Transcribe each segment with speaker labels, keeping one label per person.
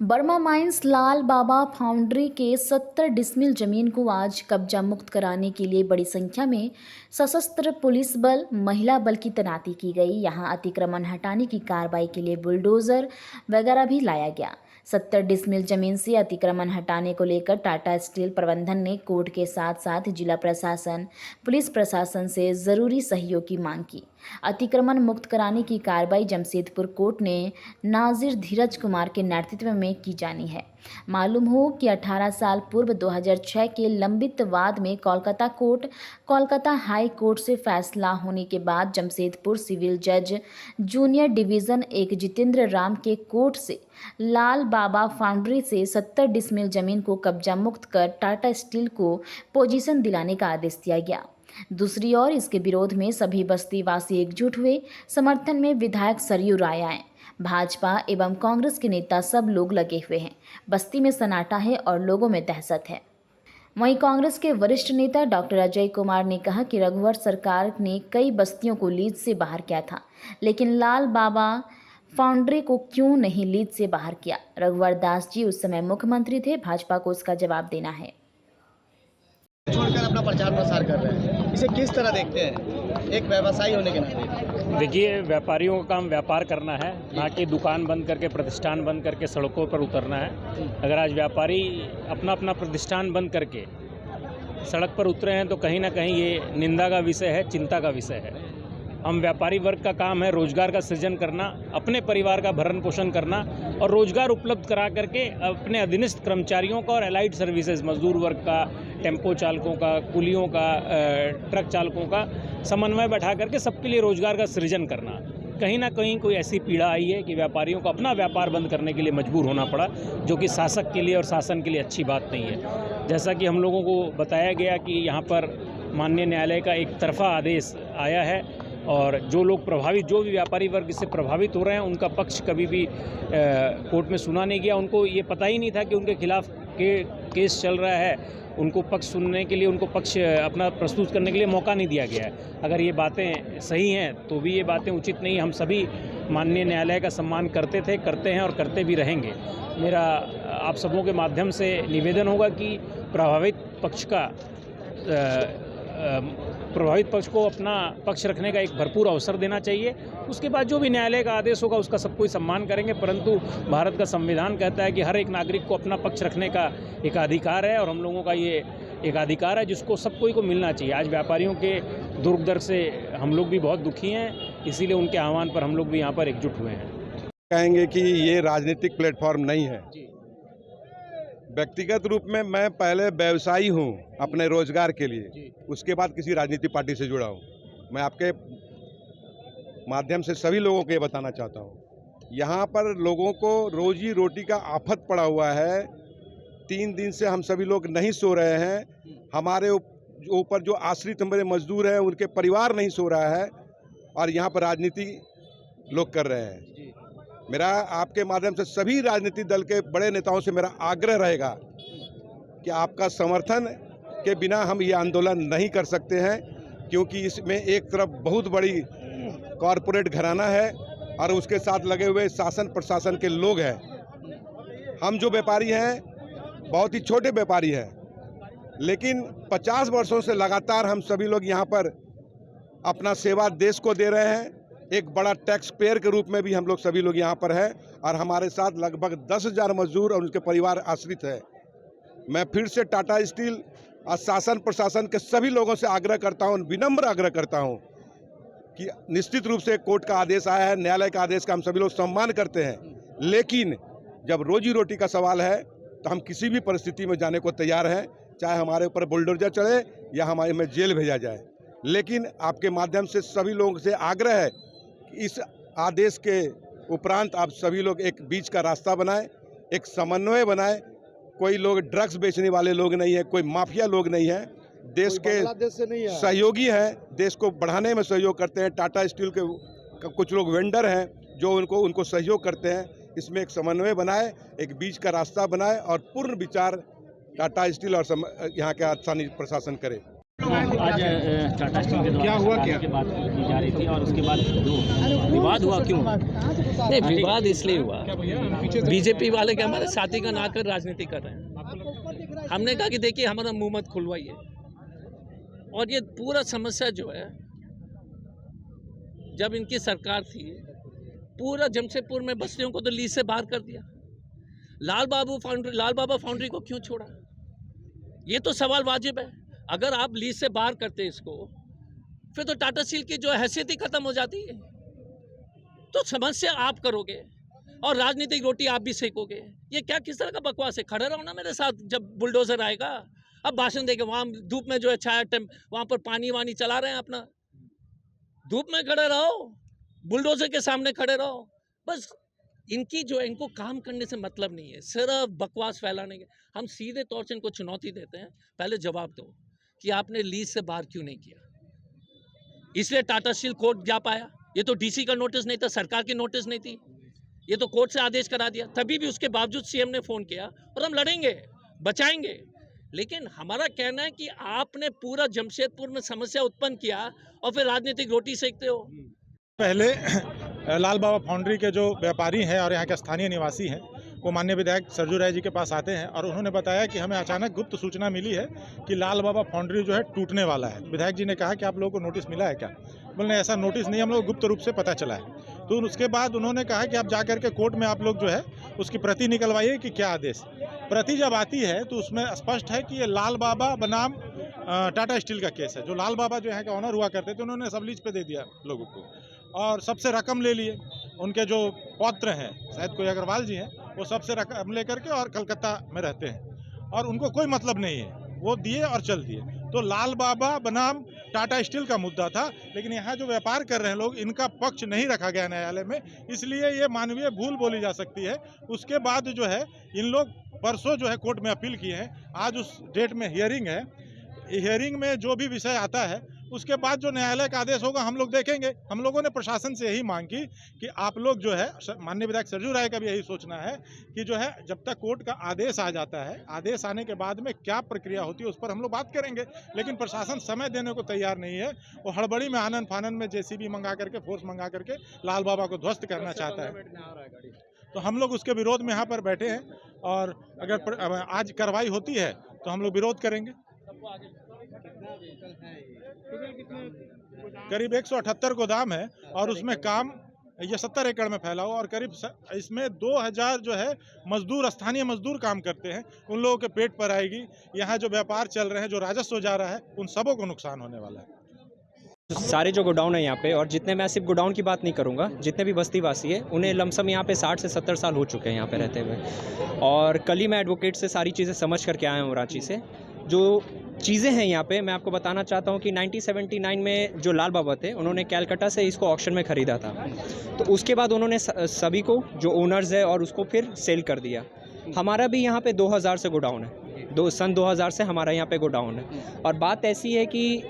Speaker 1: Burma mines लाल बाबा foundry के 70 decimal जमीन को आज कब्जा मुक्त कराने के लिए बड़ी संख्या में सशस्त्र पुलिस बल, महिला बल की तैनाती की गई। यहां अतिक्रमण हटाने की कार्रवाई के लिए बुलडोजर वगैरह भी लाया गया। 70 डिसमिल जमीन से अतिक्रमण हटाने को लेकर टाटा स्टील प्रबंधन ने कोर्ट के साथ साथ जिला प्रशासन, पुलिस प्रशासन से जरूरी सहयोग की मांग की। अतिक्रमण मुक्त कराने की कार्रवाई जमशेदपुर कोर्ट ने नाजिर धीरज कुमार के नेतृत्व में की जानी है। मालूम हो कि 18 साल पूर्व 2006 के लंबित वाद में कोलकाता हाई कोर्ट से फैसला होने के बाद जमशेदपुर सिविल जज जूनियर डिवीज़न 1 जितेंद्र राम के कोर्ट से लाल बाबा फाउंड्री से 70 डिसमिल जमीन को कब्जा मुक्त कर टाटा स्टील को पोजीशन दिलाने का आदेश दिया गया। दूसरी ओर इसके विरोध में सभी बस्ती वासी एकजुट हुए। समर्थन में विधायक सरयू राय आए, भाजपा एवं कांग्रेस के नेता सब लोग लगे हुए हैं। बस्ती में सन्नाटा है और लोगों में दहशत है। वहीं कांग्रेस के वरिष्ठ नेता डॉक्टर अजय कुमार ने कहा कि रघुवर सरकार ने कई बस्तियों को लीज से बाहर किया था, लेकिन लाल बाबा फाउंड्री को क्यों नहीं लीज से बाहर किया। रघुवर दास जी उस समय मुख्यमंत्री थे, भाजपा को इसका जवाब देना है।
Speaker 2: छोड़कर अपना प्रचार प्रसार कर रहे हैं, इसे किस तरह देखते हैं एक व्यवसायी होने के नाते?
Speaker 3: देखिए, व्यापारियों का काम व्यापार करना है, ना कि दुकान बंद करके, प्रतिष्ठान बंद करके सड़कों पर उतरना है। अगर आज व्यापारी अपना अपना प्रतिष्ठान बंद करके सड़क पर उतरे हैं तो कहीं ना कहीं ये निंदा का विषय है, चिंता का विषय है। हम व्यापारी वर्ग का काम है रोजगार का सृजन करना, अपने परिवार का भरण पोषण करना और रोजगार उपलब्ध करा करके अपने अधीनस्थ कर्मचारियों का और एलाइड सर्विसेज, मजदूर वर्ग का, टेम्पो चालकों का, कुलियों का, ट्रक चालकों का समन्वय बैठा करके सबके लिए रोजगार का सृजन करना। कहीं ना कहीं कोई ऐसी पीड़ा आई है कि व्यापारियों को अपना व्यापार बंद करने के लिए मजबूर होना पड़ा, जो कि शासक के लिए और शासन के लिए अच्छी बात नहीं है। जैसा कि हम लोगों को बताया गया कि यहाँ पर माननीय न्यायालय का एक तरफा आदेश आया है और जो भी व्यापारी वर्ग इससे प्रभावित हो रहे हैं, उनका पक्ष कभी भी कोर्ट में सुना नहीं गया। उनको ये पता ही नहीं था कि उनके खिलाफ केस चल रहा है। उनको पक्ष सुनने के लिए, उनको पक्ष अपना प्रस्तुत करने के लिए मौका नहीं दिया गया है। अगर ये बातें सही हैं तो भी ये बातें उचित नहीं। हम सभी माननीय न्यायालय का सम्मान करते थे, करते हैं और करते भी रहेंगे। मेरा आप सबों के माध्यम से निवेदन होगा कि प्रभावित पक्ष को अपना पक्ष रखने का एक भरपूर अवसर देना चाहिए। उसके बाद जो भी न्यायालय का आदेश होगा उसका सब कोई सम्मान करेंगे, परंतु भारत का संविधान कहता है कि हर एक नागरिक को अपना पक्ष रखने का एक अधिकार है और हम लोगों का ये एक अधिकार है जिसको सब कोई को मिलना चाहिए। आज व्यापारियों के दुर्ग दर से हम लोग भी बहुत दुखी हैं, इसीलिए उनके आह्वान पर हम लोग भी यहाँ पर एकजुट हुए हैं।
Speaker 4: कहेंगे कि ये राजनीतिक प्लेटफॉर्म नहीं है। व्यक्तिगत रूप में मैं पहले व्यवसायी हूँ अपने रोजगार के लिए, उसके बाद किसी राजनीतिक पार्टी से जुड़ा हूँ। मैं आपके माध्यम से सभी लोगों को ये बताना चाहता हूँ, यहाँ पर लोगों को रोजी रोटी का आफत पड़ा हुआ है। 3 दिन से हम सभी लोग नहीं सो रहे हैं। हमारे ऊपर जो आश्रित हमारे मजदूर हैं उनके परिवार नहीं सो रहा है और यहाँ पर राजनीति लोग कर रहे हैं। मेरा आपके माध्यम से सभी राजनीतिक दल के बड़े नेताओं से मेरा आग्रह रहेगा कि आपका समर्थन के बिना हम ये आंदोलन नहीं कर सकते हैं, क्योंकि इसमें एक तरफ बहुत बड़ी कॉरपोरेट घराना है और उसके साथ लगे हुए शासन प्रशासन के लोग हैं। हम जो व्यापारी हैं बहुत ही छोटे व्यापारी हैं, लेकिन 50 वर्षों से लगातार हम सभी लोग यहाँ पर अपना सेवा देश को दे रहे हैं। एक बड़ा टैक्स पेयर के रूप में भी हम लोग सभी लोग यहाँ पर हैं और हमारे साथ लगभग 10,000 मजदूर और उनके परिवार आश्रित है। मैं फिर से टाटा स्टील और शासन प्रशासन के सभी लोगों से आग्रह करता हूँ, विनम्र आग्रह करता हूँ कि निश्चित रूप से कोर्ट का आदेश आया है, न्यायालय का आदेश का हम सभी लोग सम्मान करते हैं, लेकिन जब रोजी रोटी का सवाल है तो हम किसी भी परिस्थिति में जाने को तैयार हैं, चाहे हमारे ऊपर बुलडोजर चढ़े या हमारे में जेल भेजा जाए। लेकिन आपके माध्यम से सभी लोगों से आग्रह है कि इस आदेश के उपरांत आप सभी लोग एक बीच का रास्ता बनाएं, एक समन्वय बनाएं। कोई लोग ड्रग्स बेचने वाले लोग नहीं है, कोई माफिया लोग नहीं है, देश के सहयोगी हैं, देश को बढ़ाने में सहयोग करते हैं। टाटा स्टील के कुछ लोग वेंडर हैं जो उनको सहयोग करते हैं। इसमें एक समन्वय बनाए, एक बीच का रास्ता बनाए और पूर्ण विचार टाटा स्टील और यहाँ के स्थानीय प्रशासन करे।
Speaker 5: आज टाटा स्टील के द्वारा हुआ क्या की बात की जा रही थी और उसके बाद जो विवाद हुआ क्यों?
Speaker 6: नहीं, विवाद इसलिए हुआ, बीजेपी वाले के हमारे साथी का ना कर राजनीति कर रहे हैं। हमने कहा कि देखिए हमारा मुंह मत खुलवाइए, और ये पूरा समस्या जो है, जब इनकी सरकार थी पूरा जमशेदपुर में बस्तियों को तो लीज से बाहर कर दिया। लाल बाबा फाउंड्री को क्यों छोड़ा? ये तो सवाल वाजिब है। अगर आप लीज से बाहर करते इसको, फिर तो टाटा स्टील की जो हैसियत ही खत्म हो जाती है। तो समस्या आप करोगे और राजनीतिक रोटी आप भी सेकोगे। ये क्या किस तरह का बकवास है? खड़े रहो ना मेरे साथ जब बुलडोजर आएगा। अब भाषण देके वहाँ धूप में जो है छाया वहाँ पर पानी वानी चला रहे हैं अपना, धूप में खड़े रहो, बुलडोजर के सामने खड़े रहो। बस इनकी जो है, इनको काम करने से मतलब नहीं है, सिर्फ बकवास फैलाने के। हम सीधे तौर से इनको चुनौती देते हैं, पहले जवाब दो कि आपने लीज से बाहर क्यों नहीं किया। इसलिए टाटा स्टील कोर्ट जा पाया। ये तो डीसी का नोटिस नहीं था, सरकार की नोटिस नहीं थी, ये तो कोर्ट से आदेश करा दिया। तभी भी उसके बावजूद सीएम ने फोन किया और हम लड़ेंगे, बचाएंगे। लेकिन हमारा कहना है कि आपने पूरा जमशेदपुर में समस्या उत्पन्न किया और फिर राजनीतिक रोटी सेकते हो।
Speaker 7: पहले लाल बाबा फाउंड्री के जो व्यापारी हैं और यहाँ के स्थानीय निवासी हैं, वो माननीय विधायक सरजू राय जी के पास आते हैं और उन्होंने बताया कि हमें अचानक गुप्त सूचना मिली है कि लाल बाबा फाउंड्री जो है टूटने वाला है। विधायक जी ने कहा कि आप लोगों को नोटिस मिला है क्या? बोले ऐसा नोटिस नहीं, हम लोग गुप्त रूप से पता चला है। तो उसके बाद उन्होंने कहा कि आप जा करके कोर्ट में आप लोग जो है उसकी प्रति निकलवाइए कि क्या आदेश। प्रति जब आती है तो उसमें स्पष्ट है कि ये लाल बाबा बनाम टाटा स्टील का केस है। जो लाल बाबा जो यहाँ के ऑनर हुआ करते थे, उन्होंने सब लीज पे दे दिया लोगों को और सबसे रकम ले लिए। उनके जो पौत्र हैं, शायद कोई अग्रवाल जी हैं, वो सबसे रकम ले करके और कलकत्ता में रहते हैं और उनको कोई मतलब नहीं है, वो दिए और चल दिए। तो लाल बाबा बनाम टाटा स्टील का मुद्दा था, लेकिन यहाँ जो व्यापार कर रहे हैं लोग, इनका पक्ष नहीं रखा गया न्यायालय में, इसलिए ये मानवीय भूल बोली जा सकती है। उसके बाद जो है इन लोग परसों जो है कोर्ट में अपील किए हैं। आज उस डेट में हियरिंग है। हियरिंग में जो भी विषय आता है उसके बाद जो न्यायालय का आदेश होगा हम लोग देखेंगे। हम लोगों ने प्रशासन से यही मांग की कि आप लोग जो है, माननीय विधायक सरजू राय का भी यही सोचना है कि जो है जब तक कोर्ट का आदेश आ जाता है, आदेश आने के बाद में क्या प्रक्रिया होती है उस पर हम लोग बात करेंगे। लेकिन प्रशासन समय देने को तैयार नहीं है। वो हड़बड़ी में आनन फानन में जेसीबी मंगा करके, फोर्स मंगा करके लाल बाबा को ध्वस्त करना चाहता है। तो हम लोग उसके विरोध में यहाँ पर बैठे हैं और अगर आज कार्रवाई होती है तो हम लोग विरोध करेंगे। करीब 178 गोदाम है और उसमें काम ये 70 एकड़ में फैला हुआ और करीब इसमें 2000 जो है मजदूर, स्थानीय मजदूर काम करते हैं। उन लोगों के पेट पर आएगी। यहाँ जो व्यापार चल रहे हैं, जो राजस्व जा रहा है, उन सबों को नुकसान होने वाला है।
Speaker 8: सारे जो गोडाउन है यहाँ पे, और जितने, मैं सिर्फ गोडाउन की बात नहीं करूँगा, जितने भी बस्तीवासी है उन्हें लमसम यहाँ पे 60 से 70 साल हो चुके हैं यहाँ पे रहते हुए। और कल ही मैं एडवोकेट से सारी चीज़ें समझ करके आया हूँ रांची से। जो चीज़ें हैं यहाँ पे, मैं आपको बताना चाहता हूँ कि 1979 में जो लाल बाबा थे, उन्होंने कलकत्ता से इसको ऑक्शन में ख़रीदा था। तो उसके बाद उन्होंने सभी को जो ओनर्स है और उसको फिर सेल कर दिया। हमारा भी यहाँ पे 2000 से गोडाउन है, सन 2000 से हमारा यहाँ पे गोडाउन है। और बात ऐसी है कि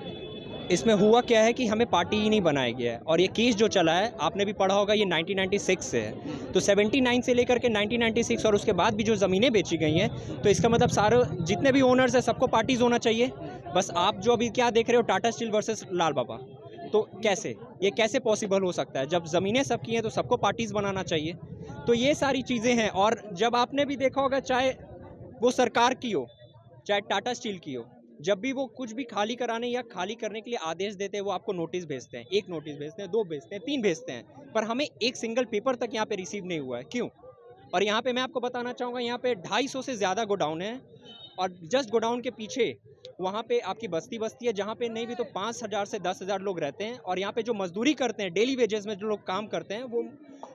Speaker 8: इसमें हुआ क्या है कि हमें पार्टी ही नहीं बनाया गया है। और ये केस जो चला है, आपने भी पढ़ा होगा, ये 1996 से है। तो 79 से लेकर के 1996 और उसके बाद भी जो ज़मीनें बेची गई हैं, तो इसका मतलब सारे जितने भी ओनर्स हैं सबको पार्टीज होना चाहिए। बस आप जो अभी क्या देख रहे हो, टाटा स्टील वर्सेस लाल बाबा, तो ये कैसे पॉसिबल हो सकता है? जब ज़मीनें सबकी हैं तो सबको पार्टीज बनाना चाहिए। तो ये सारी चीज़ें हैं। और जब आपने भी देखा होगा, चाहे वो सरकार की हो चाहे टाटा स्टील की हो, जब भी वो कुछ भी खाली कराने या खाली करने के लिए आदेश देते हैं, वो आपको नोटिस भेजते हैं। 1 नोटिस भेजते हैं, 2 भेजते हैं, 3 भेजते हैं, पर हमें एक सिंगल पेपर तक यहाँ पे रिसीव नहीं हुआ है। क्यों? और यहाँ पे मैं आपको बताना चाहूँगा, यहाँ पे 250 से ज़्यादा गोडाउन है और जस्ट गोडाउन के पीछे वहाँ पे आपकी बस्ती है, जहाँ पे नहीं भी तो 5000 से 10,000 लोग रहते हैं। और यहाँ पे जो मजदूरी करते हैं, डेली वेजेस में जो लोग काम करते हैं, वो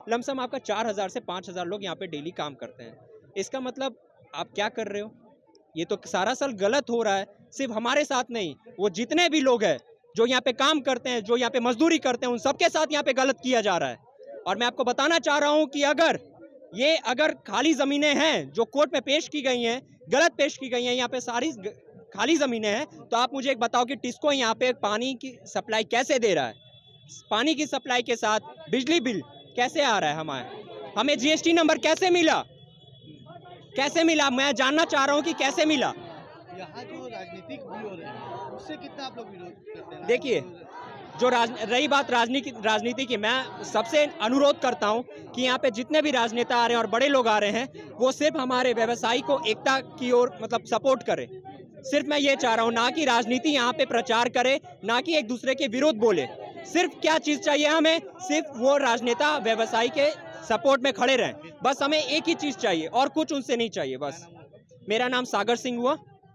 Speaker 8: लमसम आपका 4000 से 5000 लोग यहाँ पे डेली काम करते हैं। इसका मतलब आप क्या कर रहे हो? ये तो सारा साल गलत हो रहा है। सिर्फ हमारे साथ नहीं, वो जितने भी लोग हैं जो यहाँ पे काम करते हैं, जो यहाँ पे मजदूरी करते हैं, उन सबके साथ यहाँ पे गलत किया जा रहा है। और मैं आपको बताना चाह रहा हूँ कि अगर खाली ज़मीनें हैं जो कोर्ट में पेश की गई हैं, गलत पेश की गई हैं, यहाँ पे सारी खाली ज़मीनें हैं, तो आप मुझे एक बताओ कि टिस्को यहाँ पे पानी की सप्लाई कैसे दे रहा है? पानी की सप्लाई के साथ बिजली बिल कैसे आ रहा है? हमें GST नंबर कैसे मिला? मैं जानना चाह रहा हूँ कि कैसे मिला।
Speaker 2: यहाँ जो राजनीतिक भी हो रहे हैं उससे कितना आप लोग विरोध करते हैं?
Speaker 8: देखिए, जो रही बात राजनीति की, मैं सबसे अनुरोध करता हूं कि यहाँ पे जितने भी राजनेता आ रहे हैं और बड़े लोग आ रहे हैं, वो सिर्फ हमारे व्यवसायी को एकता की ओर मतलब सपोर्ट करें। सिर्फ मैं ये चाह रहा हूँ, ना कि राजनीति यहाँ पे प्रचार करे, ना कि एक दूसरे के विरोध बोले। सिर्फ क्या चीज़ चाहिए हमें, सिर्फ वो राजनेता व्यवसायी के सपोर्ट में खड़े रहें। बस हमें एक ही चीज़ चाहिए और कुछ उनसे नहीं चाहिए। बस मेरा नाम सागर सिंह हुआ।